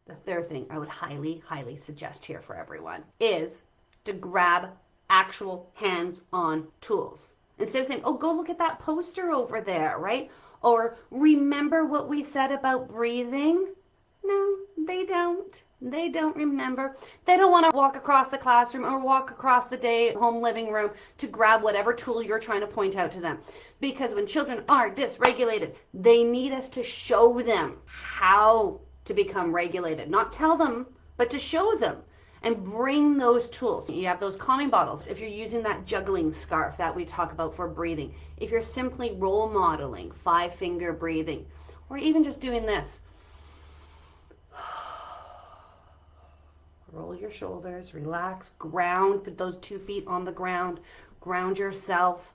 The third thing I would highly, highly suggest here for everyone is to grab actual hands-on tools. Instead of saying, oh, go look at that poster over there, right? Or remember what we said about breathing? No, they don't. They don't remember. They don't want to walk across the classroom or walk across the day home living room to grab whatever tool you're trying to point out to them. Because when children are dysregulated, they need us to show them how to become regulated. Not tell them, but to show them. And bring those tools. You have those calming bottles. If you're using that juggling scarf that we talk about for breathing, if you're simply role modeling 5-finger breathing, or even just doing this. Roll your shoulders, relax, ground, put those 2 feet on the ground, ground yourself.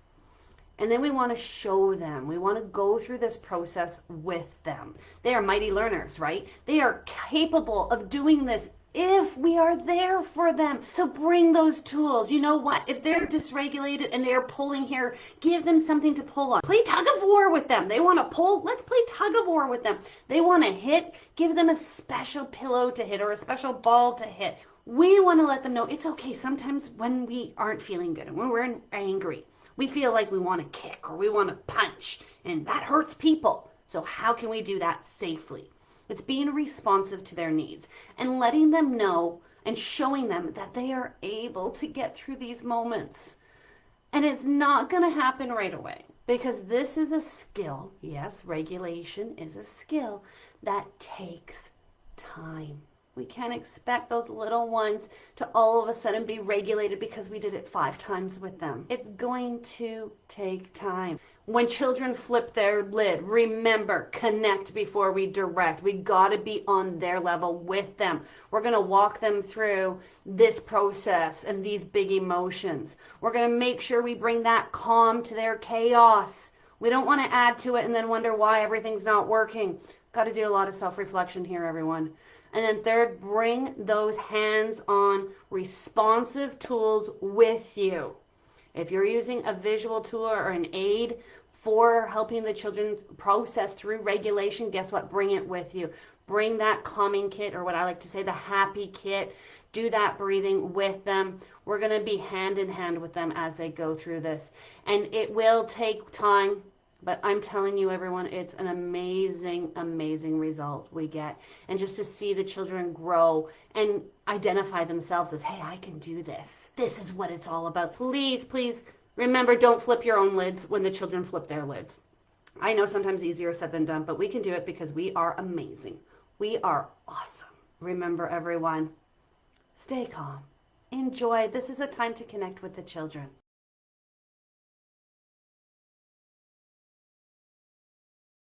And then we want to show them. We want to go through this process with them. They are mighty learners, right? They are capable of doing this if we are there for them. So bring those tools. You know what? If they're dysregulated and they're pulling here, give them something to pull on. Play tug of war with them. They want to pull, let's play tug of war with them. They want to hit, give them a special pillow to hit or a special ball to hit. We want to let them know it's okay sometimes when we aren't feeling good and when we're angry. We feel like we want to kick or we want to punch, and that hurts people. So how can we do that safely? It's being responsive to their needs and letting them know and showing them that they are able to get through these moments. And it's not going to happen right away because this is a skill. Yes, regulation is a skill that takes time. We can't expect those little ones to all of a sudden be regulated because we did it 5 times with them. It's going to take time. When children flip their lid, remember, connect before we direct. We got to be on their level with them. We're going to walk them through this process and these big emotions. We're going to make sure we bring that calm to their chaos. We don't want to add to it and then wonder why everything's not working. Got to do a lot of self-reflection here, everyone. And then third, bring those hands-on responsive tools with you. If you're using a visual tool or an aid for helping the children process through regulation, guess what? Bring it with you. Bring that calming kit, or what I like to say, the happy kit. Do that breathing with them. We're going to be hand in hand with them as they go through this. And it will take time. But I'm telling you, everyone, it's an amazing, amazing result we get. And just to see the children grow and identify themselves as, hey, I can do this. This is what it's all about. Please, please remember, don't flip your own lids when the children flip their lids. I know sometimes easier said than done, but we can do it because we are amazing. We are awesome. Remember, everyone, stay calm. Enjoy. This is a time to connect with the children.